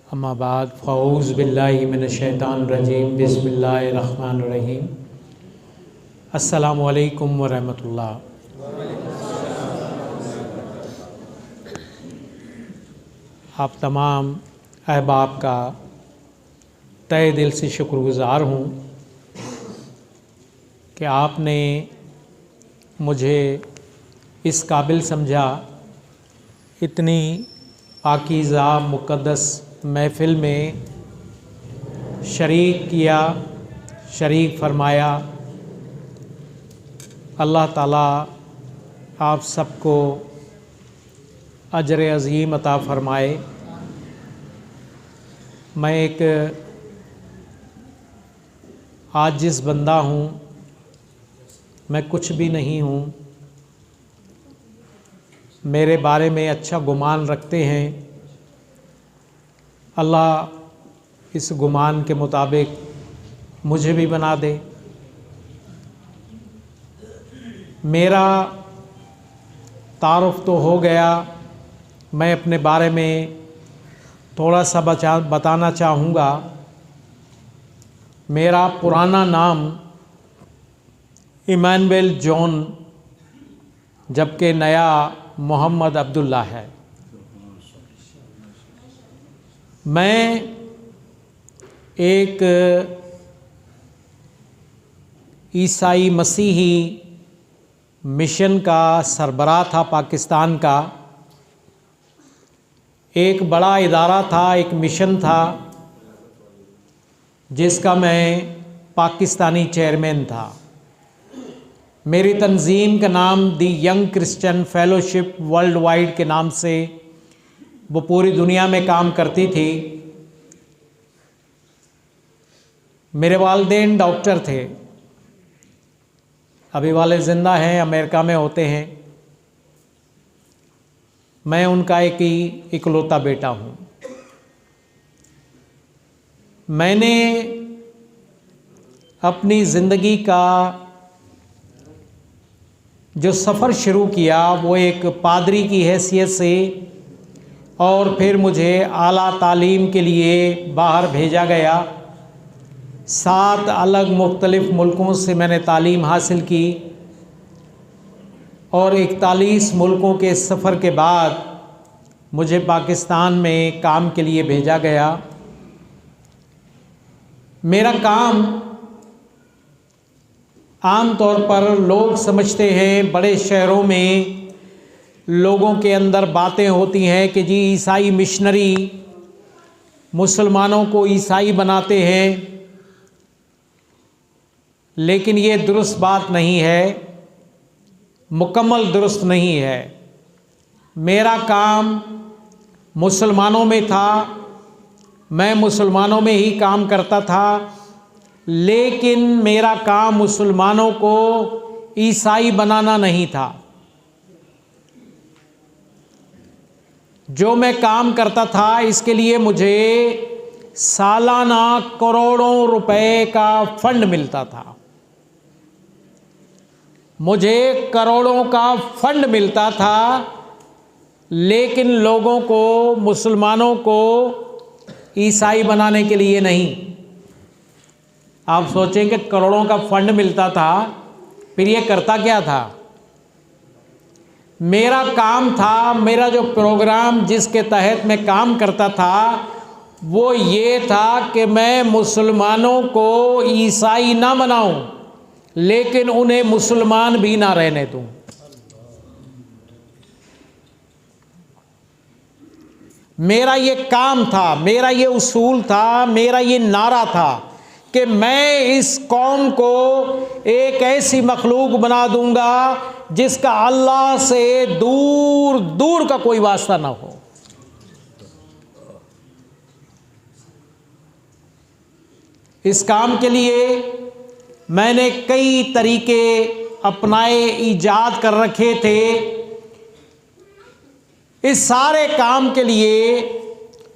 अम्मा बाद फ़ऊज़ बिल्लाहि मिनश्शैतानिर रजीम बिस्मिल्लाहिर रहमानिर रहीम। अस्सलामु अलैकुम व रहमतुल्लाह। आप तमाम अहबाब का तहे दिल से शुक्रगुज़ार हूँ कि आपने मुझे इस काबिल समझा, इतनी पाकीज़ा मुक़द्दस महफ़िल में शरीक किया, शरीक फरमाया। अल्लाह ताला आप सबको अजर अज़ीम अता फ़रमाए। मैं एक आजिज़ बंदा हूँ, मैं कुछ भी नहीं हूँ। मेरे बारे में अच्छा गुमान रखते हैं, अल्लाह इस गुमान के मुताबिक मुझे भी बना दे। मेरा तारुफ़ तो हो गया, मैं अपने बारे में थोड़ा सा बताना चाहूँगा। मेरा पुराना नाम इमानुएल जॉन, जबकि नया मोहम्मद अब्दुल्ला है। मैं एक ईसाई मसीही मिशन का सरबराह था। पाकिस्तान का एक बड़ा इदारा था, एक मिशन था, जिसका मैं पाकिस्तानी चेयरमैन था। मेरी तंजीम का नाम the young Christian fellowship worldwide के नाम से वो पूरी दुनिया में काम करती थी। मेरे वालिदैन डॉक्टर थे, अभी वाले ज़िंदा हैं, अमेरिका में होते हैं। मैं उनका एक ही इकलौता बेटा हूँ। मैंने अपनी ज़िंदगी का जो सफ़र शुरू किया वो एक पादरी की हैसियत से, और फिर मुझे आला तालीम के लिए बाहर भेजा गया। 7 अलग मुख्तलिफ़ मुल्कों से मैंने तालीम हासिल की, और 41 मुल्कों के सफ़र के बाद मुझे पाकिस्तान में काम के लिए भेजा गया। मेरा काम आम तौर पर लोग समझते हैं, बड़े शहरों में लोगों के अंदर बातें होती हैं कि जी ईसाई मिशनरी मुसलमानों को ईसाई बनाते हैं, लेकिन ये दुरुस्त बात नहीं है, मुकम्मल दुरुस्त नहीं है। मेरा काम मुसलमानों में था, मैं मुसलमानों में ही काम करता था, लेकिन मेरा काम मुसलमानों को ईसाई बनाना नहीं था। जो मैं काम करता था इसके लिए मुझे सालाना करोड़ों रुपए का फंड मिलता था। मुझे करोड़ों का फंड मिलता था, लेकिन लोगों को, मुसलमानों को ईसाई बनाने के लिए नहीं। आप सोचें कि करोड़ों का फंड मिलता था, फिर ये करता क्या था? मेरा काम था, मेरा जो प्रोग्राम जिसके तहत मैं काम करता था वो ये था कि मैं मुसलमानों को ईसाई ना बनाऊं, लेकिन उन्हें मुसलमान भी ना रहने दूं। मेरा ये काम था, मेरा ये उसूल था, मेरा ये नारा था कि मैं इस कौम को एक ऐसी मखलूक बना दूंगा जिसका अल्लाह से दूर दूर का कोई वास्ता ना हो। इस काम के लिए मैंने कई तरीके अपनाए, ईजाद कर रखे थे। इस सारे काम के लिए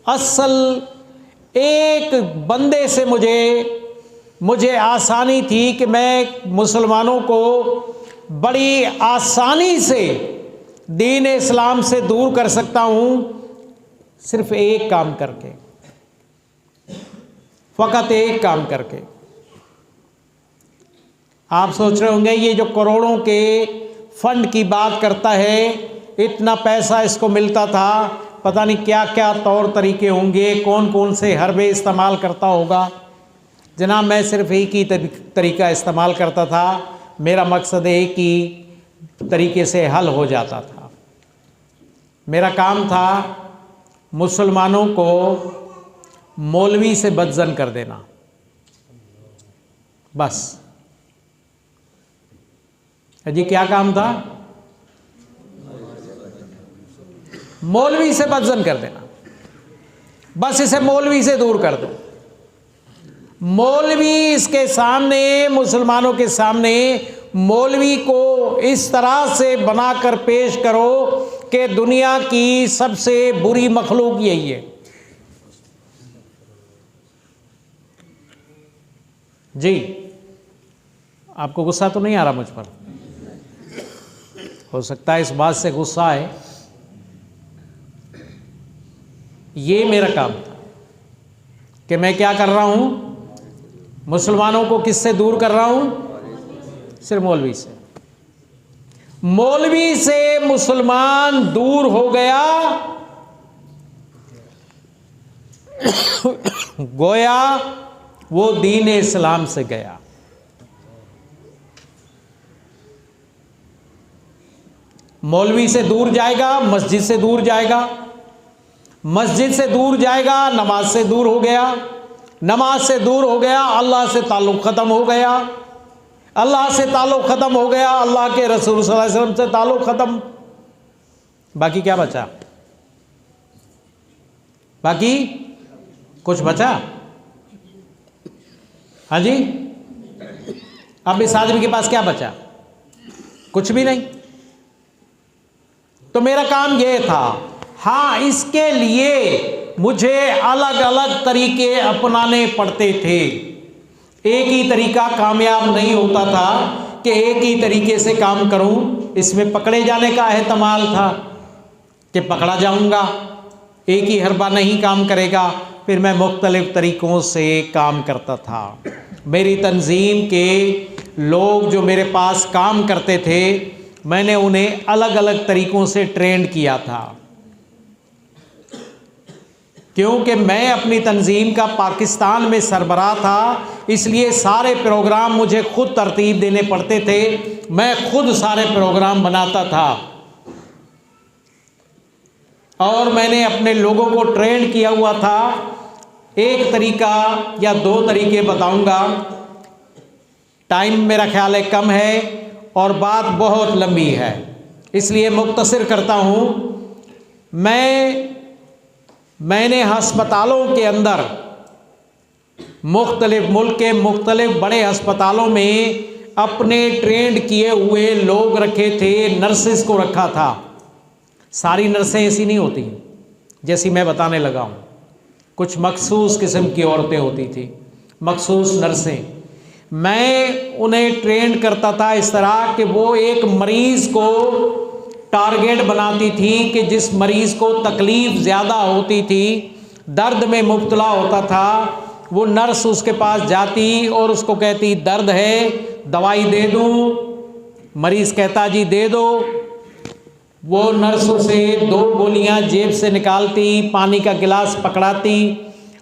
असल एक बंदे से मुझे आसानी थी कि मैं मुसलमानों को बड़ी आसानी से दीन इस्लाम से दूर कर सकता हूँ, सिर्फ एक काम करके। फ़कत एक काम करके। आप सोच रहे होंगे ये जो करोड़ों के फंड की बात करता है, इतना पैसा इसको मिलता था, पता नहीं क्या क्या तौर तरीके होंगे, कौन कौन से हरबे इस्तेमाल करता होगा। जनाब, मैं सिर्फ एक ही तरीका इस्तेमाल करता था, मेरा मकसद एक ही तरीके से हल हो जाता था। मेरा काम था मुसलमानों को मौलवी से बदजन कर देना, बस। जी क्या काम था? मौलवी से बदजन कर देना, बस इसे मौलवी से दूर कर दो। मौलवी इसके सामने, मुसलमानों के सामने मौलवी को इस तरह से बनाकर पेश करो कि दुनिया की सबसे बुरी मखलूक यही है। जी, आपको गुस्सा तो नहीं आ रहा मुझ पर? हो सकता है इस बात से गुस्सा है। ये मेरा काम था कि मैं क्या कर रहा हूं, मुसलमानों को किससे दूर कर रहा हूं? सिर्फ मौलवी से। मौलवी से मुसलमान दूर हो गया, गोया वो दीन इस्लाम से गया। मौलवी से दूर जाएगा, मस्जिद से दूर जाएगा, मस्जिद से दूर जाएगा, नमाज से दूर हो गया, नमाज से दूर हो गया, अल्लाह से ताल्लुक़ ख़त्म हो गया, अल्लाह से ताल्लुक़ ख़त्म हो गया, अल्लाह के रसूल सल्लल्लाहु अलैहि वसल्लम से ताल्लुक़ ख़त्म। बाकी क्या बचा? बाकी कुछ बचा? हाँ जी, अब इस आदमी के पास क्या बचा? कुछ भी नहीं। तो मेरा काम यह था, हाँ, इसके लिए मुझे अलग अलग तरीके अपनाने पड़ते थे। एक ही तरीका कामयाब नहीं होता था कि एक ही तरीके से काम करूं। इसमें पकड़े जाने का एहतमाल था कि पकड़ा जाऊंगा, एक ही हरबा नहीं काम करेगा। फिर मैं मुख्तलिफ तरीक़ों से काम करता था। मेरी तंजीम के लोग जो मेरे पास काम करते थे, मैंने उन्हें अलग अलग तरीक़ों से ट्रेंड किया था, क्योंकि मैं अपनी तंजीम का पाकिस्तान में सरबराह था। इसलिए सारे प्रोग्राम मुझे खुद तरतीब देने पड़ते थे, मैं खुद सारे प्रोग्राम बनाता था। और मैंने अपने लोगों को ट्रेंड किया हुआ था। एक तरीका या दो तरीके बताऊंगा, टाइम मेरा ख्याल है कम है और बात बहुत लंबी है, इसलिए मुख्तसर करता हूँ। मैंने अस्पतालों के अंदर, मुख्तलिफ मुल्क के मुख्तलिफ बड़े अस्पतालों में अपने ट्रेंड किए हुए लोग रखे थे, नर्सेस को रखा था। सारी नर्सें ऐसी नहीं होती जैसी मैं बताने लगा हूँ, कुछ मखसूस किस्म की औरतें होती थी, मखसूस नर्सें। मैं उन्हें ट्रेंड करता था इस तरह कि वो एक मरीज़ को टारगेट बनाती थी कि जिस मरीज़ को तकलीफ़ ज़्यादा होती थी, दर्द में मुब्तला होता था, वो नर्स उसके पास जाती और उसको कहती दर्द है, दवाई दे दूँ? मरीज़ कहता जी दे दो। वो नर्स उसे 2 गोलियां जेब से निकालती, पानी का गिलास पकड़ाती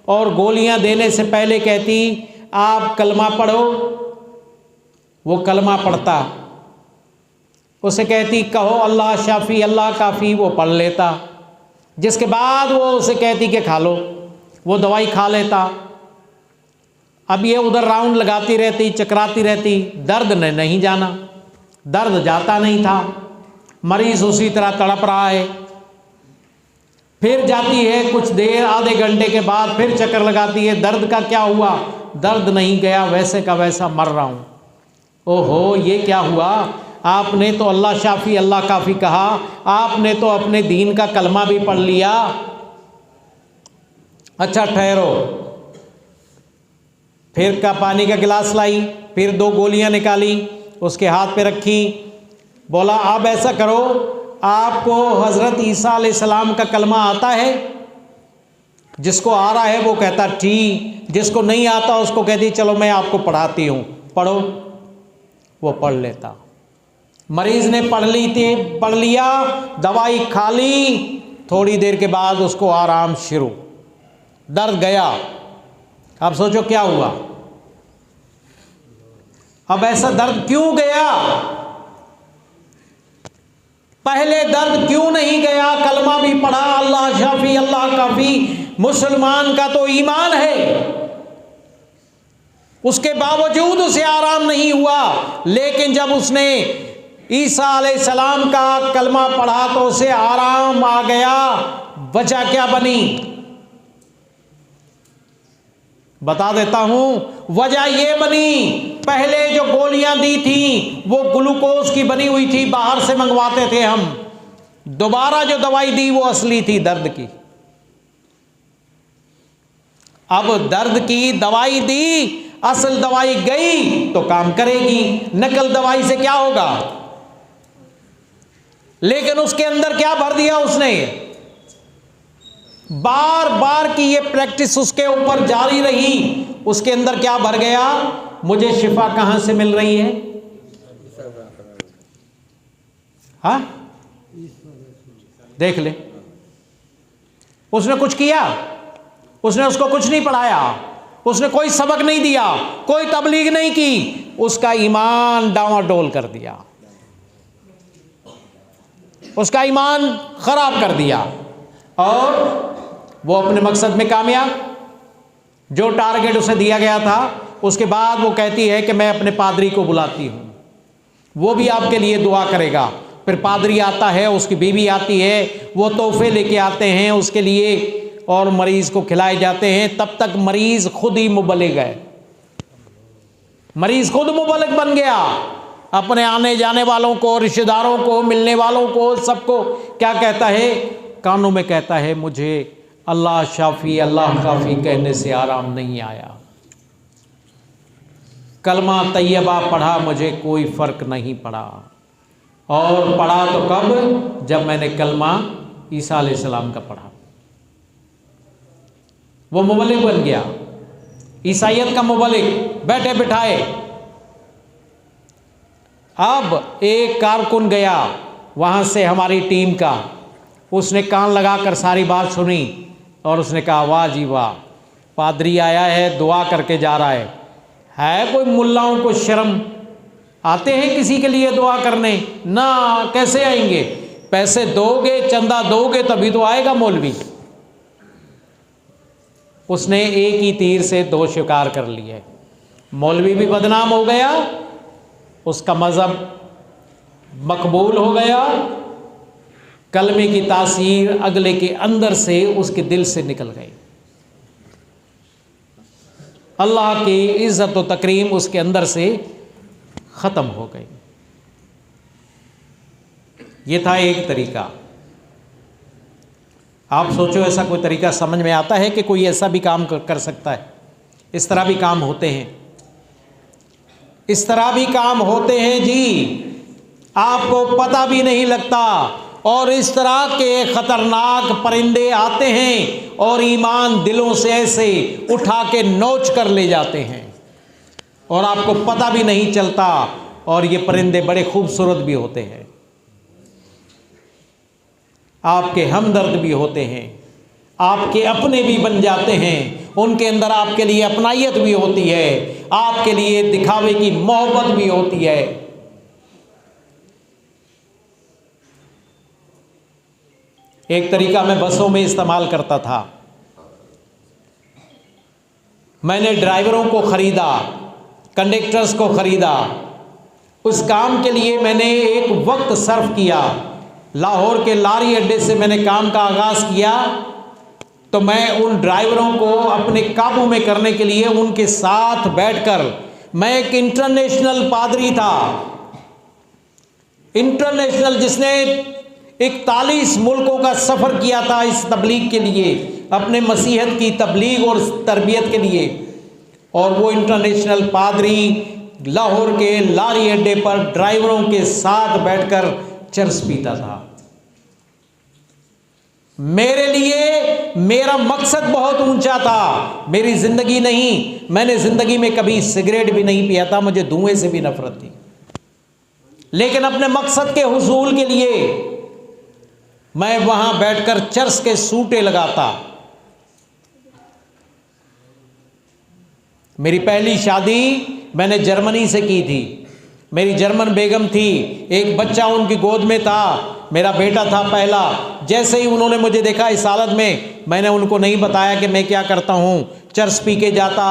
और गोलियां देने से पहले कहती आप कलमा पढ़ो। वो कलमा पढ़ता, उसे कहती कहो अल्लाह शाफी अल्लाह काफ़ी, वो पढ़ लेता। जिसके बाद वो उसे कहती कि खा लो, वो दवाई खा लेता। अब ये उधर राउंड लगाती रहती, चकराती रहती, दर्द ने नहीं जाना, दर्द जाता नहीं था, मरीज़ उसी तरह तड़प रहा है। फिर जाती है कुछ देर, आधे घंटे के बाद फिर चक्कर लगाती है, दर्द का क्या हुआ? दर्द नहीं गया, वैसे का वैसा मर रहा हूँ। ओहो, ये क्या हुआ? आपने तो अल्लाह शाफी अल्लाह काफ़ी कहा, आपने तो अपने दीन का कलमा भी पढ़ लिया। अच्छा ठहरो। फिर का पानी का गिलास लाई, फिर 2 गोलियां निकाली, उसके हाथ पे रखी, बोला अब ऐसा करो, आपको हज़रत ईसा अलैहिस्सलाम का कलमा आता है? जिसको आ रहा है वो कहता ठीक, जिसको नहीं आता उसको कहती चलो मैं आपको पढ़ाती हूँ, पढ़ो। वो पढ़ लेता। मरीज ने पढ़ लिया, दवाई खा ली, थोड़ी देर के बाद उसको आराम शुरू, दर्द गया। अब सोचो क्या हुआ। अब ऐसा दर्द क्यों गया? पहले दर्द क्यों नहीं गया? कलमा भी पढ़ा, अल्लाह शाफी अल्लाह काफी, मुसलमान का तो ईमान है, उसके बावजूद उसे आराम नहीं हुआ। लेकिन जब उसने ईसा अलैहिस्सलाम का कलमा पढ़ा तो उसे आराम आ गया। वजह क्या बनी? बता देता हूं। वजह यह बनी, पहले जो गोलियां दी थी वो ग्लूकोज की बनी हुई थी, बाहर से मंगवाते थे हम। दोबारा जो दवाई दी वो असली थी, दर्द की। अब दर्द की दवाई दी, असल दवाई गई तो काम करेगी, नकल दवाई से क्या होगा? लेकिन उसके अंदर क्या भर दिया उसने? बार बार की ये प्रैक्टिस उसके ऊपर जारी रही, उसके अंदर क्या भर गया? मुझे शिफा कहां से मिल रही है? हाँ, देख ले। उसने कुछ किया? उसने उसको कुछ नहीं पढ़ाया, उसने कोई सबक नहीं दिया, कोई तबलीग नहीं की, उसका ईमान डावाडोल कर दिया, उसका ईमान खराब कर दिया और वो अपने मकसद में कामयाब। जो टारगेट उसे दिया गया था, उसके बाद वो कहती है कि मैं अपने पादरी को बुलाती हूं, वो भी आपके लिए दुआ करेगा। फिर पादरी आता है, उसकी बीवी आती है, वो तोहफे लेके आते हैं उसके लिए और मरीज को खिलाए जाते हैं। तब तक मरीज खुद ही मुबलिग है, मरीज खुद मुबलिग बन गया। अपने आने जाने वालों को, रिश्तेदारों को, मिलने वालों को, सबको क्या कहता है? कानों में कहता है मुझे अल्लाह शाफी अल्लाह काफी कहने से आराम नहीं आया, कलमा तैयबा पढ़ा, मुझे कोई फर्क नहीं पड़ा। और पढ़ा तो कब? जब मैंने कलमा ईसा अलैहिस्सलाम का पढ़ा। वो मुबल्लिग बन गया, ईसाइयत का मुबल्लिग, बैठे बिठाए। अब एक कारकुन गया वहाँ से हमारी टीम का, उसने कान लगाकर सारी बात सुनी और उसने कहा वाह जी वाह, पादरी आया है, दुआ करके जा रहा है कोई मुल्लाओं को शर्म आते हैं किसी के लिए दुआ करने? ना, कैसे आएंगे? पैसे दोगे, चंदा दोगे तभी तो आएगा मौलवी। उसने एक ही तीर से दो शिकार कर लिए। मौलवी भी बदनाम हो गया, उसका मज़हब मकबूल हो गया, कलमे की तासीर अगले के अंदर से उसके दिल से निकल गई, अल्लाह की इज़्ज़त व तकरीम उसके अंदर से ख़त्म हो गई। ये था एक तरीका। आप सोचो ऐसा कोई तरीका समझ में आता है कि कोई ऐसा भी काम कर सकता है? इस तरह भी काम होते हैं, इस तरह भी काम होते हैं जी, आपको पता भी नहीं लगता। और इस तरह के ख़तरनाक परिंदे आते हैं और ईमान दिलों से ऐसे उठा के नोच कर ले जाते हैं और आपको पता भी नहीं चलता। और ये परिंदे बड़े खूबसूरत भी होते हैं, आपके हमदर्द भी होते हैं, आपके अपने भी बन जाते हैं, उनके अंदर आपके लिए अपनायत भी होती है, आपके लिए दिखावे की मोहब्बत भी होती है। एक तरीका मैं बसों में इस्तेमाल करता था। मैंने ड्राइवरों को ख़रीदा, कंडक्टर्स को ख़रीदा। उस काम के लिए मैंने एक वक्त सर्फ किया। लाहौर के लारी अड्डे से मैंने काम का आगाज़ किया तो मैं उन ड्राइवरों को अपने काबू में करने के लिए उनके साथ बैठकर, मैं एक इंटरनेशनल पादरी था, इंटरनेशनल, जिसने 41 मुल्कों का सफ़र किया था इस तबलीग के लिए, अपने मसीहत की तबलीग और तरबियत के लिए। और वो इंटरनेशनल पादरी लाहौर के लारी अड्डे पर ड्राइवरों के साथ बैठकर चरस पीता था। मेरे लिए मेरा मकसद बहुत ऊंचा था, मेरी जिंदगी नहीं। मैंने जिंदगी में कभी सिगरेट भी नहीं पिया था, मुझे धुएं से भी नफरत थी, लेकिन अपने मकसद के हुसूल के लिए मैं वहां बैठकर चर्च के सूटे लगाता। मेरी पहली शादी मैंने जर्मनी से की थी। मेरी जर्मन बेगम थी, एक बच्चा उनकी गोद में था, मेरा बेटा था पहला। जैसे ही उन्होंने मुझे देखा इस हालत में, मैंने उनको नहीं बताया कि मैं क्या करता हूँ। चर्च पी के जाता,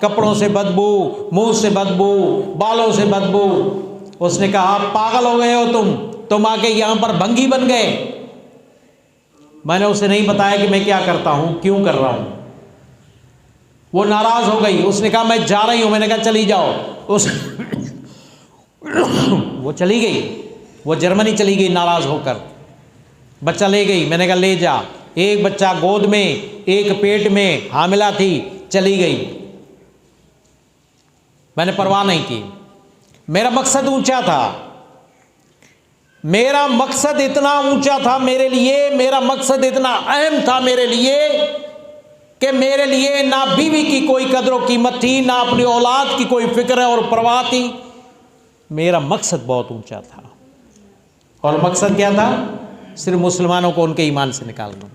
कपड़ों से बदबू, मुंह से बदबू, बालों से बदबू। उसने कहा आप पागल हो गए हो, तुम आके यहाँ पर भंगी बन गए। मैंने उसे नहीं बताया कि मैं क्या करता हूँ, क्यों कर रहा हूँ। वो नाराज हो गई, उसने कहा मैं जा रही हूँ। मैंने कहा चली जाओ। वो चली गई, वो जर्मनी चली गई नाराज होकर। बच्चा ले गई, मैंने कहा ले जा। एक बच्चा गोद में, एक पेट में, हामिला थी, चली गई। मैंने परवाह नहीं की। मेरा मकसद ऊंचा था, मेरा मकसद इतना ऊंचा था मेरे लिए, मेरा मकसद इतना अहम था मेरे लिए कि मेरे लिए ना बीवी की कोई कदर कीमत थी, ना अपनी औलाद की कोई फिक्र और परवाह थी। मेरा मकसद बहुत ऊंचा था। और मकसद क्या था? सिर्फ मुसलमानों को उनके ईमान से निकालना।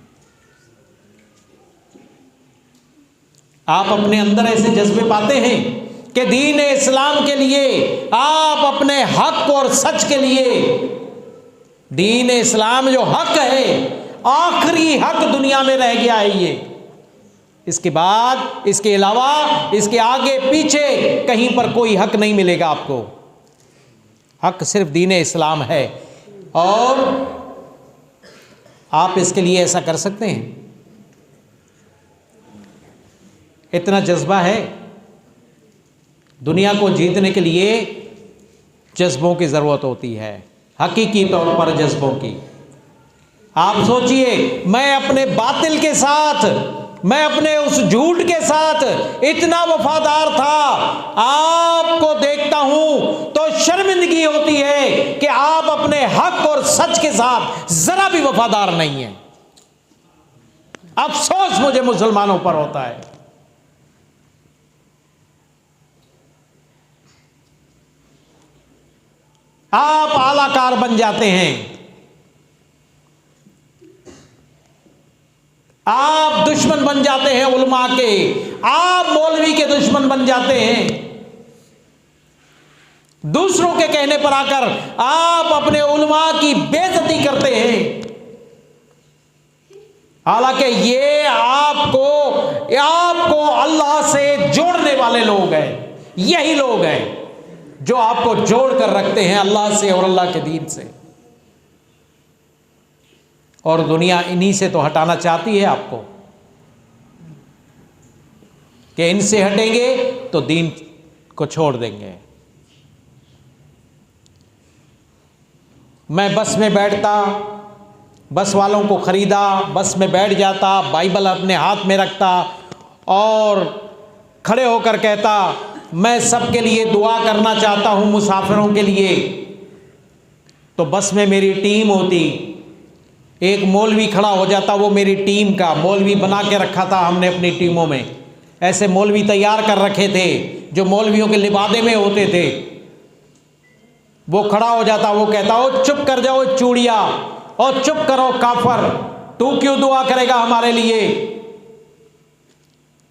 आप अपने अंदर ऐसे जज्बे पाते हैं कि दीन इस्लाम के लिए, आप अपने हक और सच के लिए, दीन इस्लाम जो हक है, आखिरी हक दुनिया में रह गया है ये। इसके बाद, इसके अलावा, इसके आगे पीछे कहीं पर कोई हक नहीं मिलेगा आपको। हक सिर्फ दीन इस्लाम है। और आप इसके लिए ऐसा कर सकते हैं। इतना जज्बा है। दुनिया को जीतने के लिए जज्बों की ज़रूरत होती है, हकीकी तौर पर जज्बों की। आप सोचिए, मैं अपने बातिल के साथ, मैं अपने उस झूठ के साथ इतना वफादार था। आपको देखता हूं तो शर्मिंदगी होती है कि आप अपने हक और सच के साथ जरा भी वफादार नहीं हैं। अफसोस मुझे मुसलमानों पर होता है। आप आलाकार बन जाते हैं, आप दुश्मन बन जाते हैं उलमा के, आप मौलवी के दुश्मन बन जाते हैं। दूसरों के कहने पर आकर आप अपने उलमा की बेइज्जती करते हैं। हालांकि ये आपको अल्लाह से जोड़ने वाले लोग हैं। यही लोग हैं जो आपको जोड़ कर रखते हैं अल्लाह से और अल्लाह के दीन से। और दुनिया इन्हीं से तो हटाना चाहती है आपको, कि इनसे हटेंगे तो दीन को छोड़ देंगे। मैं बस में बैठता, बस वालों को ख़रीदा, बस में बैठ जाता, बाइबल अपने हाथ में रखता और खड़े होकर कहता, मैं सबके लिए दुआ करना चाहता हूँ, मुसाफिरों के लिए। तो बस में मेरी टीम होती, एक मौलवी खड़ा हो जाता, वो मेरी टीम का मौलवी बना के रखा था हमने अपनी टीमों में। ऐसे मौलवी तैयार कर रखे थे जो मौलवियों के लिबादे में होते थे। वो खड़ा हो जाता, वो कहता, ओ चुप कर जाओ चूड़िया, और चुप करो काफर, तू क्यों दुआ करेगा हमारे लिए।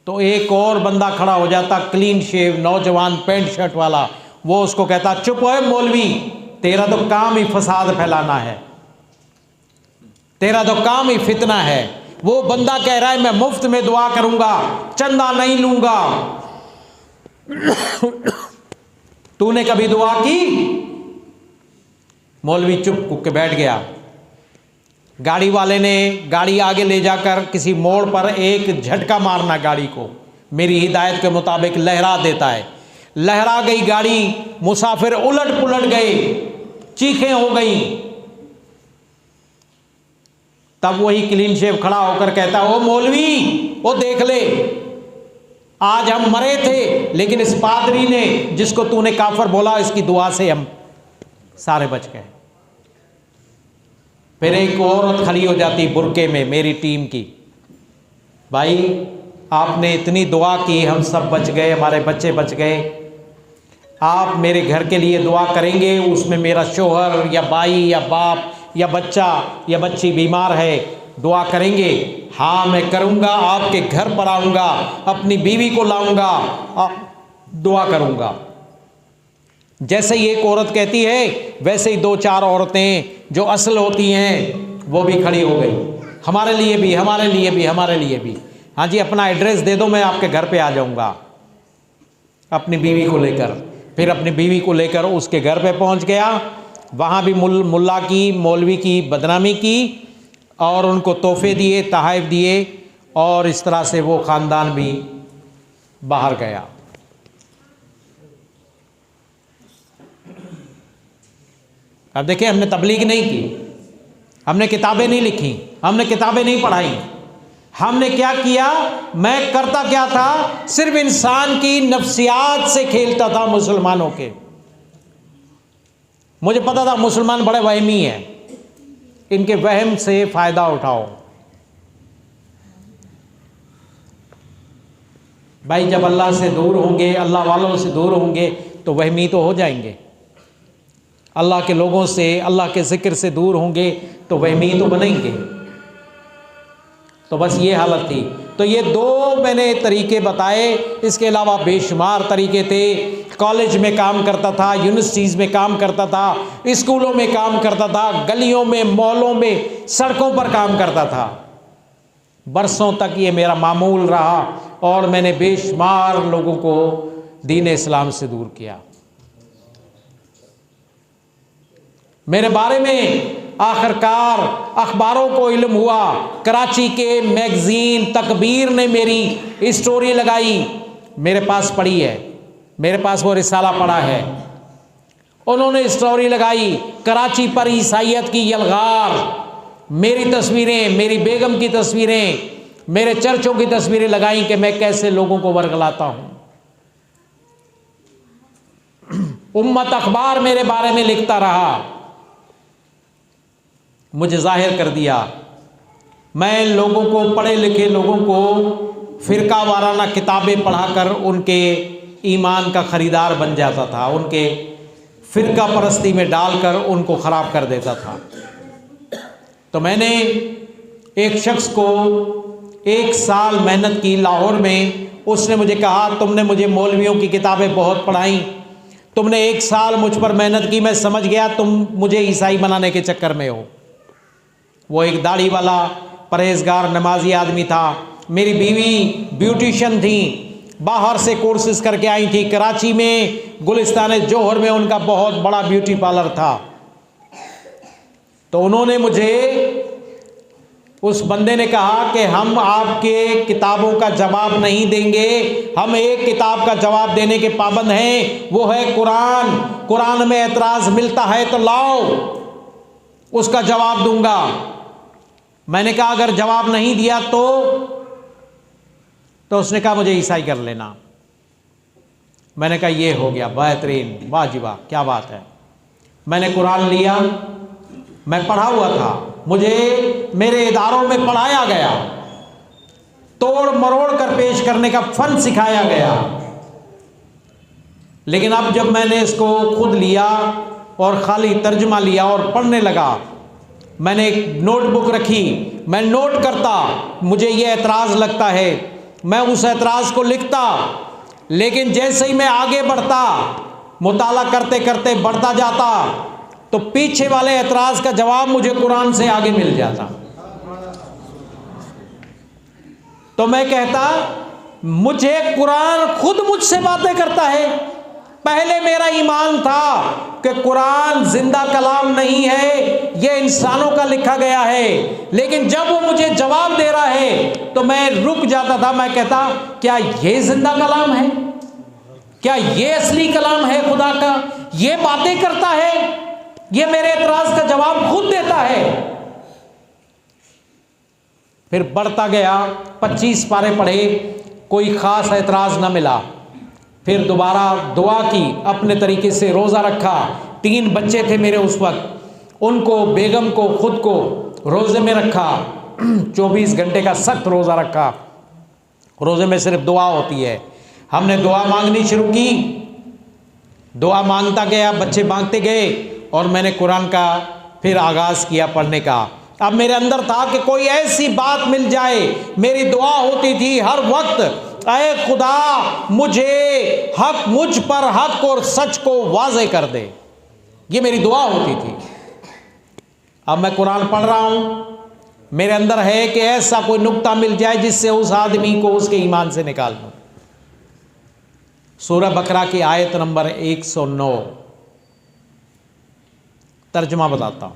तो एक और बंदा खड़ा हो जाता, क्लीन शेव नौजवान पैंट शर्ट वाला, वो उसको कहता, चुप है मौलवी, तेरा तो काम ही फसाद फैलाना है, तेरा तो काम ही फितना है। वो बंदा कह रहा है मैं मुफ्त में दुआ करूंगा, चंदा नहीं लूंगा। तूने कभी दुआ की? मौलवी चुप के बैठ गया। गाड़ी वाले ने गाड़ी आगे ले जाकर किसी मोड़ पर एक झटका मारना गाड़ी को, मेरी हिदायत के मुताबिक लहरा देता है। लहरा गई गाड़ी, मुसाफिर उलट पुलट गए, चीखें हो गई। तब वही क्लीन शेव खड़ा होकर कहता, ओ मौलवी, वो देख ले, आज हम मरे थे, लेकिन इस पादरी ने, जिसको तूने काफर बोला, इसकी दुआ से हम सारे बच गए। फिर एक औरत खड़ी हो जाती बुर्के में, मेरी टीम की, भाई आपने इतनी दुआ की, हम सब बच गए, हमारे बच्चे बच गए, आप मेरे घर के लिए दुआ करेंगे, उसमें मेरा शोहर या भाई या बाप या बच्चा या बच्ची बीमार है, दुआ करेंगे? हाँ मैं करूँगा, आपके घर पर आऊँगा, अपनी बीवी को लाऊँगा, दुआ करूँगा। जैसे ही एक औरत कहती है, वैसे ही 2-4 औरतें जो असल होती हैं वो भी खड़ी हो गई, हमारे लिए भी, हमारे लिए भी, हमारे लिए भी। हाँ जी, अपना एड्रेस दे दो, मैं आपके घर पे आ जाऊँगा अपनी बीवी को लेकर। फिर अपनी बीवी को लेकर उसके घर पे पहुँच गया, वहाँ भी मुल्ला की, मौलवी की बदनामी की और उनको तोहफे दिए, तहाइफ दिए, और इस तरह से वो ख़ानदान भी बाहर गया। अब देखिए, हमने तबलीग नहीं की, हमने किताबें नहीं लिखी, हमने किताबें नहीं पढ़ाई, हमने क्या किया? मैं करता क्या था? सिर्फ इंसान की नफ्सियात से खेलता था मुसलमानों के। मुझे पता था मुसलमान बड़े वहमी हैं, इनके वहम से फ़ायदा उठाओ। भाई जब अल्लाह से दूर होंगे, अल्लाह वालों से दूर होंगे, तो वहमी तो हो जाएंगे। अल्लाह के लोगों से, अल्लाह के ज़िक्र से दूर होंगे तो वहमी तो बनेंगे। तो बस ये हालत थी। तो ये 2 मैंने तरीके बताए, इसके अलावा बेशुमार तरीके थे। कॉलेज में काम करता था, यूनिवर्सिटीज़ में काम करता था, स्कूलों में काम करता था, गलियों में, मॉलों में, सड़कों पर काम करता था। बरसों तक ये मेरा मामूल रहा और मैंने बेशुमार लोगों को दीन इस्लाम से दूर किया। मेरे बारे में आखिरकार अखबारों को इल्म हुआ, कराची के मैगज़ीन तकबीर ने मेरी स्टोरी लगाई, मेरे पास पड़ी है, मेरे पास वो रिसाला पड़ा है। उन्होंने स्टोरी लगाई, कराची पर ईसाइयत की यलगार, मेरी तस्वीरें, मेरी बेगम की तस्वीरें, मेरे चर्चों की तस्वीरें लगाई कि मैं कैसे लोगों को वर्गलाता हूँ। उम्मत अखबार मेरे बारे में लिखता रहा, मुझे जाहिर कर दिया। मैं लोगों को, पढ़े लिखे लोगों को फ़िरका वाराना किताबें पढ़ाकर उनके ईमान का ख़रीदार बन जाता था, उनके फ़िरका परस्ती में डालकर उनको ख़राब कर देता था। तो मैंने एक शख्स को 1 साल मेहनत की लाहौर में। उसने मुझे कहा, तुमने मुझे मौलवियों की किताबें बहुत पढ़ाई, तुमने 1 साल मुझ पर मेहनत की, मैं समझ गया तुम मुझे ईसाई बनाने के चक्कर में हो। वो एक दाढ़ी वाला परहेजगार नमाजी आदमी था। मेरी बीवी ब्यूटिशियन थी, बाहर से कोर्सेज करके आई थी। कराची में गुलिस्तान जौहर में उनका बहुत बड़ा ब्यूटी पार्लर था। तो उन्होंने मुझे, उस बंदे ने कहा कि हम आपके किताबों का जवाब नहीं देंगे, हम एक किताब का जवाब देने के पाबंद हैं, वो है कुरान। कुरान में एतराज़ मिलता है तो लाओ, उसका जवाब दूंगा। मैंने कहा अगर जवाब नहीं दिया तो उसने कहा मुझे ईसाई कर लेना। मैंने कहा ये हो गया, बेहतरीन, वाह जी वाह, क्या बात है। मैंने कुरान लिया, मैं पढ़ा हुआ था, मुझे मेरे इदारों में पढ़ाया गया, तोड़ मरोड़ कर पेश करने का फन सिखाया गया। लेकिन अब जब मैंने इसको खुद लिया और खाली तर्जुमा लिया और पढ़ने लगा, मैंने एक नोटबुक रखी, मैं नोट करता, मुझे ये एतराज़ लगता है, मैं उस एतराज़ को लिखता। लेकिन जैसे ही मैं आगे बढ़ता, मुताला करते करते बढ़ता जाता, तो पीछे वाले एतराज़ का जवाब मुझे कुरान से आगे मिल जाता। तो मैं कहता, मुझे कुरान खुद मुझसे बातें करता है। पहले मेरा ईमान था कि कुरान जिंदा कलाम नहीं है, ये इंसानों का लिखा गया है। लेकिन जब वो मुझे जवाब दे रहा है तो मैं रुक जाता था। मैं कहता, क्या ये जिंदा कलाम है? क्या ये असली कलाम है खुदा का? ये बातें करता है, ये मेरे एतराज़ का जवाब खुद देता है। फिर बढ़ता गया, 25 पारे पढ़े, कोई ख़ास एतराज़ न मिला। फिर दोबारा दुआ की, अपने तरीके से रोज़ा रखा। 3 बच्चे थे मेरे उस वक्त, उनको, बेगम को, खुद को रोज़े में रखा, 24 घंटे का सख्त रोज़ा रखा। रोज़े में सिर्फ दुआ होती है। हमने दुआ मांगनी शुरू की, दुआ मांगता गया, बच्चे मांगते गए और मैंने कुरान का फिर आगाज़ किया पढ़ने का। अब मेरे अंदर था कि कोई ऐसी बात मिल जाए, मेरी दुआ होती थी हर वक्त, ऐ खुदा मुझे हक, मुझ पर हक और सच को वाज़े कर दे, ये मेरी दुआ होती थी। अब मैं कुरान पढ़ रहा हूँ, मेरे अंदर है कि ऐसा कोई नुक्ता मिल जाए जिससे उस आदमी को उसके ईमान से निकाल दूँ। सूरह बकरा की आयत नंबर 109, तर्जुमा बताता हूँ।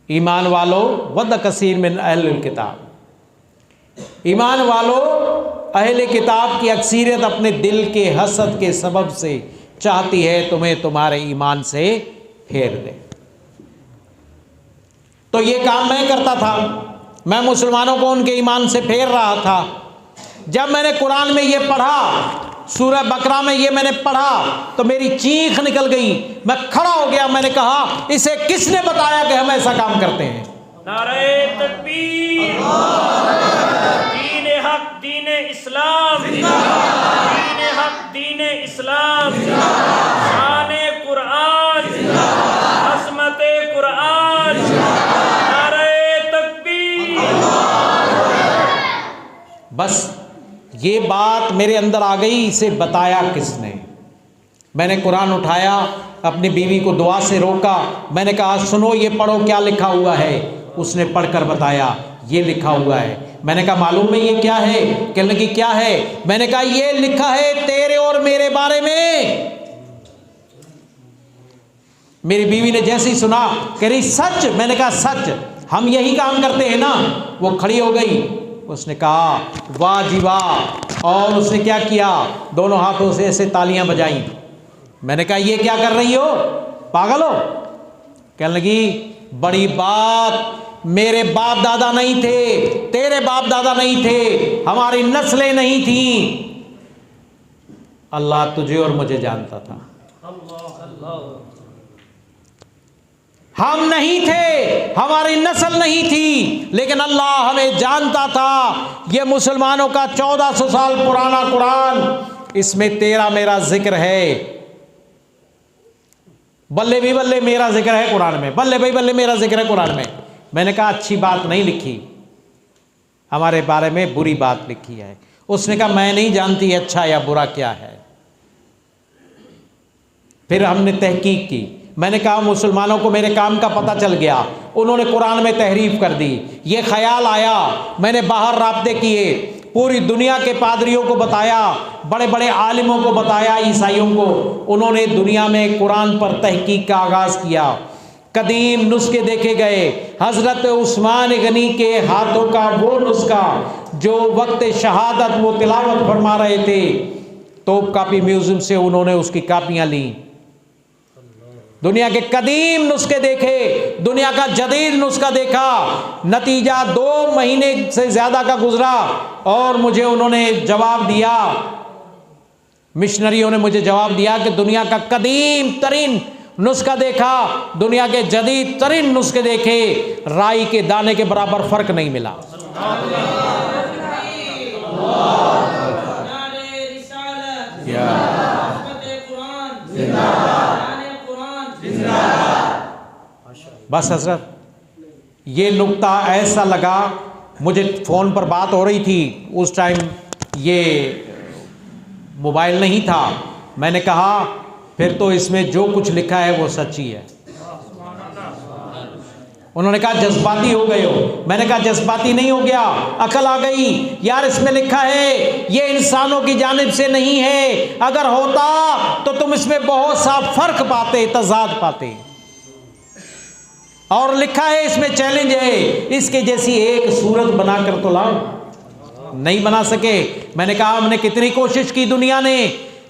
ईमान वालों, वद कसीर मिन अहल किताब, ईमान वालों, अहले किताब की अक्सरियत अपने दिल के हसद के सबब से चाहती है तुम्हें तुम्हारे ईमान से फेर दे। तो ये काम मैं करता था, मैं मुसलमानों को उनके ईमान से फेर रहा था। जब मैंने कुरान में ये पढ़ा, सूरह बकरा में ये मैंने पढ़ा, तो मेरी चीख निकल गई। मैं खड़ा हो गया, मैंने कहा इसे किसने बताया कि हम ऐसा काम करते हैं? नारे तकबीर, दीन हक, दीन इस्लाम, दीन हक, दीन इस्लाम, शान कुरान, अज़मत कुरान, नारे तकबीर। बस ये बात मेरे अंदर आ गई, इसे बताया किसने? मैंने कुरान उठाया, अपनी बीवी को दुआ से रोका, मैंने कहा सुनो ये पढ़ो क्या लिखा हुआ है। उसने पढ़कर बताया ये लिखा हुआ है। मैंने कहा मालूम है ये क्या है? कहने लगी क्या है? मैंने कहा ये लिखा है तेरे और मेरे बारे में। मेरी बीवी ने जैसे ही सुना कह रही सच? मैंने कहा सच, हम यही काम करते हैं ना। वो खड़ी हो गई, उसने कहा वाह जी वाह, और उसने क्या किया, दोनों हाथों से ऐसे तालियां बजाई। मैंने कहा ये क्या कर रही हो, पागल हो? कहने लगी बड़ी बात, मेरे बाप दादा नहीं थे, तेरे बाप दादा नहीं थे, हमारी नस्लें नहीं थी। अल्लाह तुझे और मुझे जानता था, हम नहीं थे, हमारी नस्ल नहीं थी, लेकिन अल्लाह हमें जानता था। ये मुसलमानों का 1400 साल पुराना कुरान, इसमें तेरा मेरा जिक्र है। बल्ले भी बल्ले मेरा जिक्र है कुरान में, बल्ले भाई बल्ले मेरा जिक्र है कुरान में। मैंने कहा अच्छी बात नहीं लिखी, हमारे बारे में बुरी बात लिखी है। उसने कहा मैं नहीं जानती अच्छा या बुरा क्या है। फिर हमने तहकीक की। मैंने कहा मुसलमानों को मेरे काम का पता चल गया, उन्होंने कुरान में तहरीफ कर दी। ये ख्याल आया, मैंने बाहर राब्ते किए, पूरी दुनिया के पादरियों को बताया, बड़े बड़े आलिमों को बताया, ईसाइयों को। उन्होंने दुनिया में कुरान पर तहकीक का आगाज़ किया। कदीम नुस्खे देखे गए। हज़रत उस्मान गनी के हाथों का वो नुस्खा जो वक्त शहादत वो तिलावत फरमा रहे थे, तोप कापी म्यूज़ियम से उन्होंने उसकी कापियाँ ली। दुनिया के कदीम नुस्खे देखे, दुनिया का जदीद नुस्खा देखा। नतीजा 2 महीने से ज़्यादा का गुजरा और मुझे उन्होंने जवाब दिया, मिशनरियों ने मुझे जवाब दिया कि दुनिया का कदीम तरीन नुस्खा देखा, दुनिया के जदीद तरीन नुस्खे देखे, राई के दाने के बराबर फ़र्क नहीं मिला। बस हजरत, ये नुक्ता ऐसा लगा, मुझे फ़ोन पर बात हो रही थी, उस टाइम ये मोबाइल नहीं था। मैंने कहा फिर तो इसमें जो कुछ लिखा है वो सच्ची है। उन्होंने कहा जज्बाती हो गए हो। मैंने कहा जज्बाती नहीं हो गया, अकल आ गई। यार इसमें लिखा है ये इंसानों की जानिब से नहीं है, अगर होता तो तुम इसमें बहुत सा फ़र्क पाते, तजाद पाते। और लिखा है इसमें चैलेंज है, इसके जैसी एक सूरत बनाकर तो लाओ। नहीं बना सके। मैंने कहा हमने कितनी कोशिश की दुनिया ने,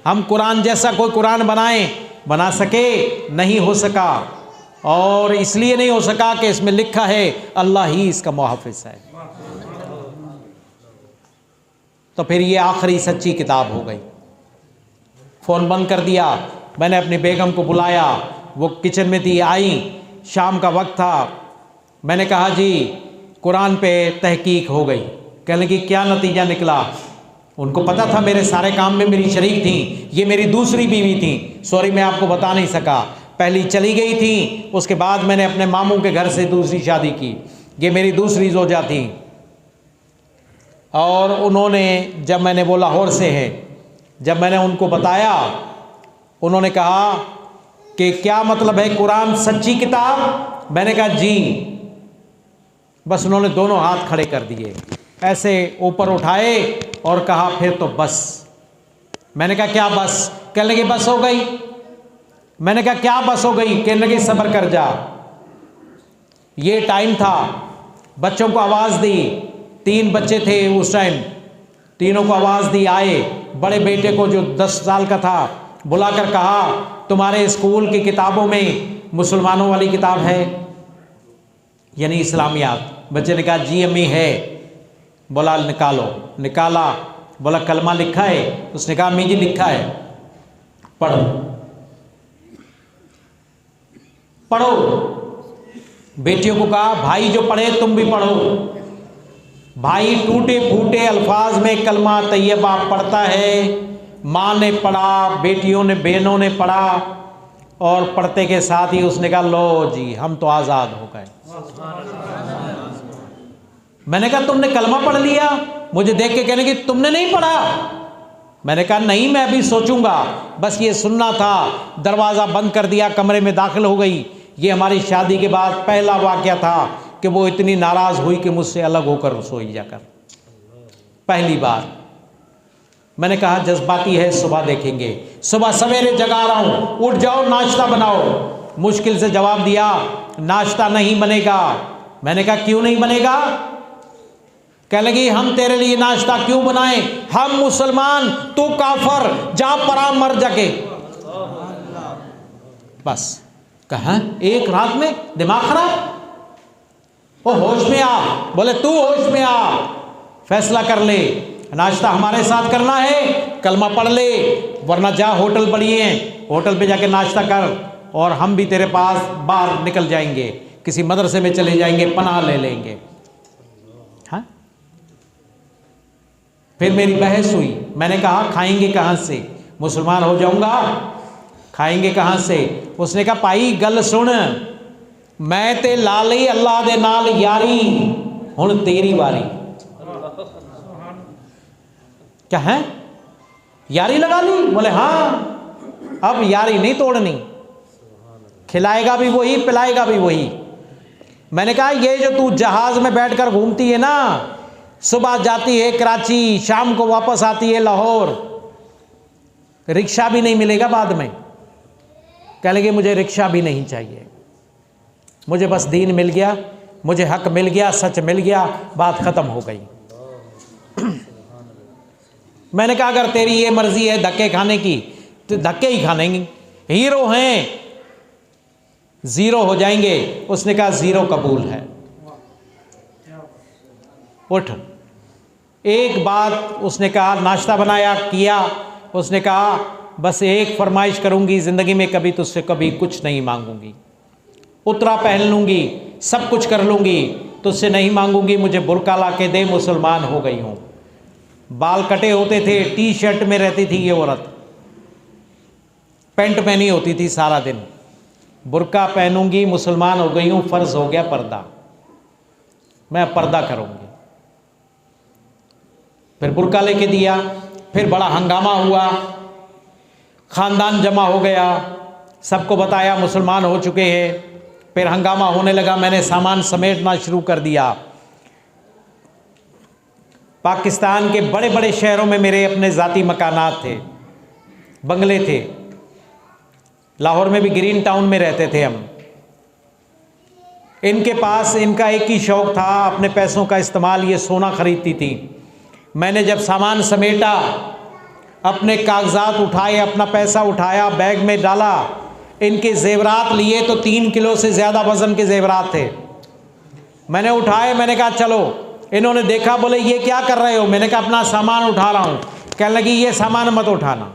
हम कुरान जैसा कोई कुरान बनाएं, बना सके? नहीं हो सका। और इसलिए नहीं हो सका कि इसमें लिखा है अल्लाह ही इसका मुहाफ़िज़ है। तो फिर ये आखिरी सच्ची किताब हो गई। फ़ोन बंद कर दिया। मैंने अपनी बेगम को बुलाया, वो किचन में थी, आई। शाम का वक्त था। मैंने कहा जी कुरान पे तहकीक हो गई। कहने की क्या नतीजा निकला? उनको पता था मेरे सारे काम में मेरी शरीक थी, ये मेरी दूसरी बीवी थी। सॉरी मैं आपको बता नहीं सका, पहली चली गई थी, उसके बाद मैंने अपने मामू के घर से दूसरी शादी की। ये मेरी दूसरी जोजा थी। और उन्होंने, जब मैंने वो लाहौर से है, जब मैंने उनको बताया, उन्होंने कहा कि क्या मतलब है कुरान सच्ची किताब? मैंने कहा जी। बस उन्होंने दोनों हाथ खड़े कर दिए, ऐसे ऊपर उठाए और कहा फिर तो बस। मैंने कहा क्या बस? कहने लगे बस हो गई। मैंने कहा क्या बस हो गई? कहने लगे सब्र कर जा। ये टाइम था, बच्चों को आवाज़ दी, 3 बच्चे थे उस टाइम, तीनों को आवाज़ दी, आए। बड़े बेटे को जो 10 साल का था बुलाकर कहा तुम्हारे स्कूल की किताबों में मुसलमानों वाली किताब है, यानी इस्लामियात? बच्चे ने कहा जी अम्मी है। बोला निकालो। निकाला, बोला कलमा लिखा है? उसने कहा अम्मी जी लिखा है। पढ़ो पढ़ो। बेटियों को कहा भाई जो पढ़े तुम भी पढ़ो। भाई टूटे फूटे अल्फाज में कलमा तैयबा पढ़ता है। माँ ने पढ़ा, बेटियों ने, बहनों ने पढ़ा, और पढ़ते के साथ ही उसने कहा लो जी हम तो आज़ाद हो गए। मैंने कहा तुमने कलमा पढ़ लिया? मुझे देख के कहने की तुमने नहीं पढ़ा? मैंने कहा नहीं, मैं अभी सोचूंगा, बस ये सुनना था। दरवाज़ा बंद कर दिया, कमरे में दाखिल हो गई। ये हमारी शादी के बाद पहला वाक़या था कि वो इतनी नाराज़ हुई कि मुझसे अलग होकर रसोई जाकर, पहली बार। मैंने कहा जज्बाती है, सुबह देखेंगे। सुबह सवेरे जगा रहा हूँ, उठ जाओ नाश्ता बनाओ। मुश्किल से जवाब दिया नाश्ता नहीं बनेगा। मैंने कहा क्यों नहीं बनेगा? कह लगी हम तेरे लिए नाश्ता क्यों बनाएं? हम मुसलमान, तू काफर, जा परा मर जाके। बस कहा एक रात में दिमाग खराब। वो होश में आ। बोले तू होश में आ, फैसला कर ले, नाश्ता हमारे साथ करना है, कलमा पढ़ ले, वरना जा होटल बड़ी हैं, होटल पे जाके नाश्ता कर, और हम भी तेरे पास बाहर निकल जाएंगे, किसी मदरसे में चले जाएंगे, पनाह ले लेंगे। हाँ, फिर मेरी बहस हुई। मैंने कहा खाएंगे कहाँ से? मुसलमान हो जाऊंगा, खाएंगे कहाँ से? उसने कहा भाई गल सुन, मैं ते ला ली अल्लाह दे नाल यारी, हुण तेरी वारी। क्या है? यारी लगा ली? बोले हाँ, अब यारी नहीं तोड़नी, खिलाएगा भी वही, पिलाएगा भी वही। मैंने कहा ये जो तू जहाज में बैठकर घूमती है ना, सुबह जाती है कराची, शाम को वापस आती है लाहौर, रिक्शा भी नहीं मिलेगा बाद में। कह लगे मुझे रिक्शा भी नहीं चाहिए, मुझे बस दीन मिल गया, मुझे हक मिल गया, सच मिल गया, बात ख़त्म हो गई। मैंने कहा अगर तेरी ये मर्जी है धक्के खाने की तो धक्के ही खानेंगे, हीरो हैं, ज़ीरो हो जाएंगे। उसने कहा ज़ीरो कबूल है। उठ। एक बात उसने कहा, नाश्ता बनाया, किया। उसने कहा बस एक फरमाइश करूंगी ज़िंदगी में, कभी तुझसे कभी कुछ नहीं मांगूंगी, उतरा पहन लूँगी, सब कुछ कर लूँगी, तुझसे नहीं मांगूंगी, मुझे बुर्का ला के दे, मुसलमान हो गई हूँ। बाल कटे होते थे, टी शर्ट में रहती थी ये औरत, पैंट पहनी होती थी सारा दिन। बुर्का पहनूंगी, मुसलमान हो गई हूँ, फ़र्ज़ हो गया पर्दा, मैं पर्दा करूँगी। फिर बुर्का लेके दिया, फिर बड़ा हंगामा हुआ, ख़ानदान जमा हो गया, सबको बताया मुसलमान हो चुके हैं। फिर हंगामा होने लगा, मैंने सामान समेटना शुरू कर दिया। पाकिस्तान के बड़े बड़े शहरों में मेरे अपने ज़ाती मकानात थे, बंगले थे। लाहौर में भी ग्रीन टाउन में रहते थे हम। इनके पास इनका एक ही शौक़ था, अपने पैसों का इस्तेमाल, ये सोना ख़रीदती थी। मैंने जब सामान समेटा, अपने कागजात उठाए, अपना पैसा उठाया, बैग में डाला, इनके जेवरात लिए तो 3 किलो से ज़्यादा वज़न के जेवरात थे। मैंने उठाए, मैंने कहा चलो। इन्होंने देखा, बोले ये क्या कर रहे हो? मैंने कहा अपना सामान उठा रहा हूँ। कहने लगी ये सामान मत उठाना,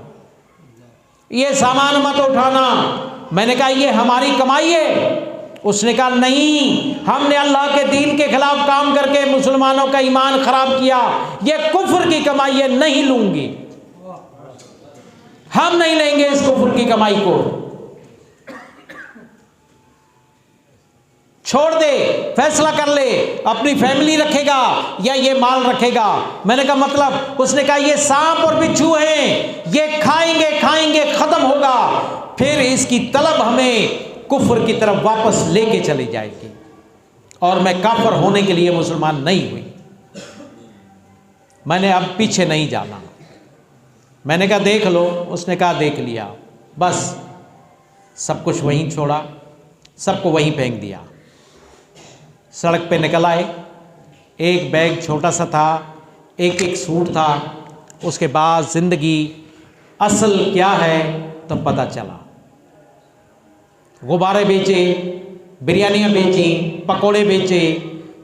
ये सामान मत उठाना। मैंने कहा ये हमारी कमाई है। उसने कहा नहीं, हमने अल्लाह के दीन के खिलाफ काम करके मुसलमानों का ईमान खराब किया, ये कुफ्र की कमाई है, नहीं लूंगी, हम नहीं लेंगे इस कुफ्र की कमाई को, छोड़ दे, फैसला कर ले, अपनी फैमिली रखेगा या ये माल रखेगा। मैंने कहा मतलब? उसने कहा ये सांप और बिच्छू हैं, ये खाएंगे खाएंगे खत्म होगा, फिर इसकी तलब हमें कुफ्र की तरफ वापस लेके चली जाएगी, और मैं काफिर होने के लिए मुसलमान नहीं हुई, मैंने अब पीछे नहीं जाना। मैंने कहा देख लो। उसने कहा देख लिया, बस सब कुछ वहीं छोड़ा, सबको वहीं फेंक दिया। सड़क पे निकल आए, एक बैग छोटा सा था, एक एक सूट था। उसके बाद ज़िंदगी असल क्या है तो पता चला। गुब्बारे बेचे, बिरयानियाँ बेची, पकोड़े बेचे,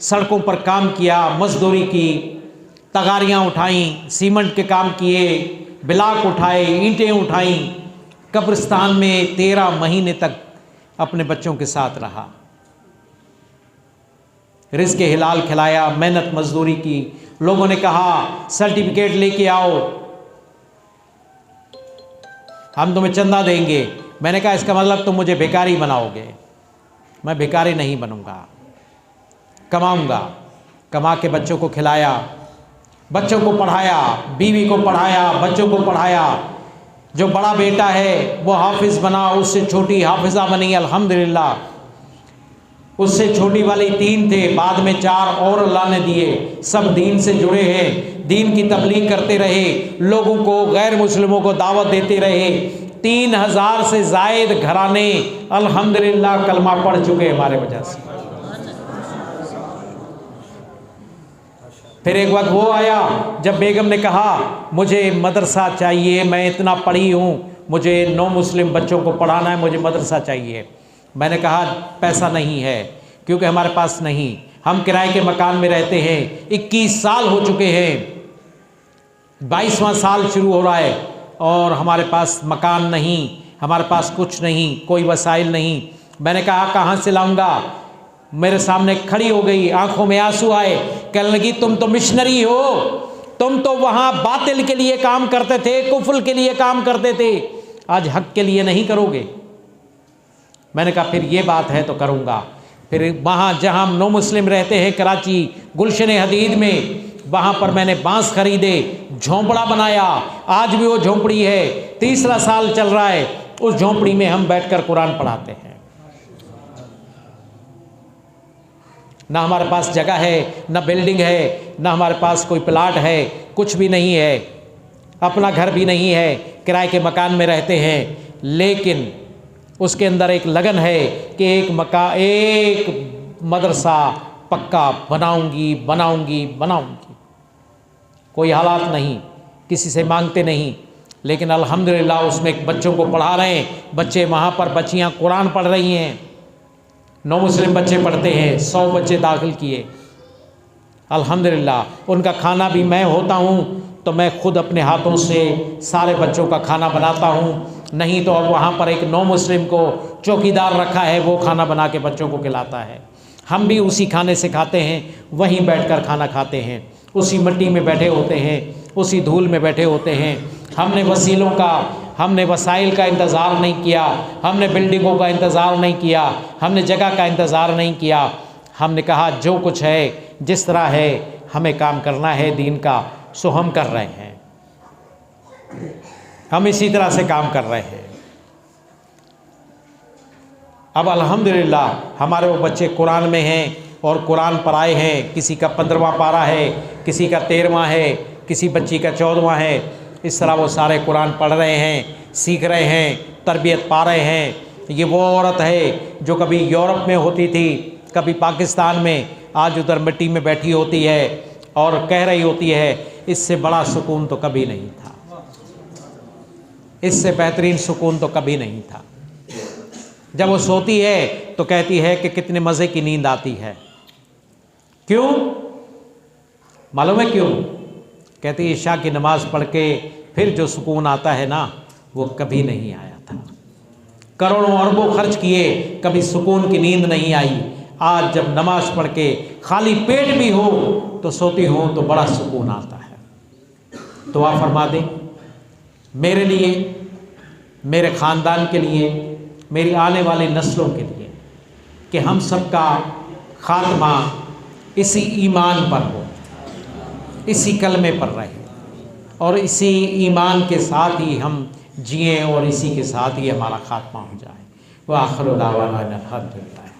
सड़कों पर काम किया, मजदूरी की, तगारियाँ उठाईं, सीमेंट के काम किए, ब्लॉक उठाए, ईंटें उठाईं, कब्रिस्तान में 13 महीने तक अपने बच्चों के साथ रहा, रिज़्क़ हिलाल खिलाया, मेहनत मजदूरी की। लोगों ने कहा सर्टिफिकेट लेके आओ, हम तुम्हें चंदा देंगे। मैंने कहा इसका मतलब तुम मुझे भिखारी बनाओगे। मैं भिखारी नहीं बनूंगा, कमाऊंगा। कमा के बच्चों को खिलाया, बच्चों को पढ़ाया, बीवी को पढ़ाया, बच्चों को पढ़ाया। जो बड़ा बेटा है वो हाफिज़ बना, उससे छोटी हाफिज़ा बनी, अल्हम्दुलिल्लाह। उससे छोटी वाली 3 थे, बाद में 4 और अल्लाह ने दिए। सब दीन से जुड़े हैं, दीन की तबलीग करते रहे, लोगों को, गैर मुस्लिमों को दावत देते रहे। 3000 से ज़ायद घराने अल्हम्दुलिल्लाह कलमा पढ़ चुके हमारे वजह से। फिर एक वक्त वो आया जब बेगम ने कहा मुझे मदरसा चाहिए, मैं इतना पढ़ी हूँ, मुझे 9 मुस्लिम बच्चों को पढ़ाना है, मुझे मदरसा चाहिए। मैंने कहा पैसा नहीं है, क्योंकि हमारे पास नहीं, हम किराए के मकान में रहते हैं, 21 साल हो चुके हैं, 22वां साल शुरू हो रहा है और हमारे पास मकान नहीं, हमारे पास कुछ नहीं, कोई वसाइल नहीं। मैंने कहा कहाँ से लाऊंगा? मेरे सामने खड़ी हो गई, आंखों में आंसू आए, कहने लगी तुम तो मिशनरी हो, तुम तो वहाँ बातिल के लिए काम करते थे, कुफ्र के लिए काम करते थे, आज हक के लिए नहीं करोगे? मैंने कहा फिर ये बात है तो करूँगा। फिर वहाँ जहाँ हम 9 मुस्लिम रहते हैं कराची गुलशन हदीद में, वहाँ पर मैंने बांस खरीदे, झोंपड़ा बनाया, आज भी वो झोंपड़ी है, 3रा साल चल रहा है। उस झोंपड़ी में हम बैठकर कुरान पढ़ाते हैं। ना हमारे पास जगह है, ना बिल्डिंग है, ना हमारे पास कोई प्लाट है, कुछ भी नहीं है, अपना घर भी नहीं है, किराए के मकान में रहते हैं। लेकिन उसके अंदर एक लगन है कि एक मदरसा पक्का बनाऊंगी, बनाऊंगी, बनाऊंगी। कोई हालात नहीं, किसी से मांगते नहीं, लेकिन अल्हम्दुलिल्लाह उसमें बच्चों को पढ़ा रहे हैं। बच्चे वहाँ पर, बच्चियाँ कुरान पढ़ रही हैं, 9 मुस्लिम बच्चे पढ़ते हैं, 100 बच्चे दाखिल किए अल्हम्दुलिल्लाह। उनका खाना भी मैं होता हूँ तो मैं खुद अपने हाथों से सारे बच्चों का खाना बनाता हूँ, नहीं तो अब वहाँ पर एक 9 मुस्लिम को चौकीदार रखा है, वो खाना बना के बच्चों को खिलाता है। हम भी उसी खाने से खाते हैं, वहीं बैठकर खाना खाते हैं, उसी मिट्टी में बैठे होते हैं, उसी धूल में बैठे होते हैं। हमने वसीलों का, हमने वसाइल का इंतज़ार नहीं किया, हमने बिल्डिंगों का इंतज़ार नहीं किया, हमने जगह का इंतज़ार नहीं किया। हमने कहा जो कुछ है, जिस तरह है, हमें काम करना है दीन का, सो हम कर रहे हैं, हम इसी तरह से काम कर रहे हैं। अब अल्हम्दुलिल्लाह हमारे वो बच्चे कुरान में हैं और कुरान पर आए हैं। किसी का 15वां पारा है, किसी का 13वां है, किसी बच्ची का 14वां है। इस तरह वो सारे कुरान पढ़ रहे हैं, सीख रहे हैं, तरबियत पा रहे हैं। ये वो औरत है जो कभी यूरोप में होती थी, कभी पाकिस्तान में, आज उधर मिट्टी में बैठी होती है और कह रही होती है इससे बड़ा सुकून तो कभी नहीं था, इससे बेहतरीन सुकून तो कभी नहीं था। जब वो सोती है तो कहती है कि कितने मज़े की नींद आती है। क्यों? मालूम है क्यों? कहती है इशा की नमाज़ पढ़ के फिर जो सुकून आता है ना, वो कभी नहीं आया था, करोड़ों अरबों खर्च किए, कभी सुकून की नींद नहीं आई। आज जब नमाज पढ़ के खाली पेट भी हो तो सोती हूँ तो बड़ा सुकून आता है। दुआ फरमा दें मेरे लिए, मेरे ख़ानदान के लिए, मेरी आने वाली नस्लों के लिए, कि हम सबका खात्मा इसी ईमान पर हो, इसी कलमे पर रहे और इसी ईमान के साथ ही हम जिएं और इसी के साथ ही हमारा खात्मा हो जाए। व आखिर दावाना अल्हम्दुलिल्लाह।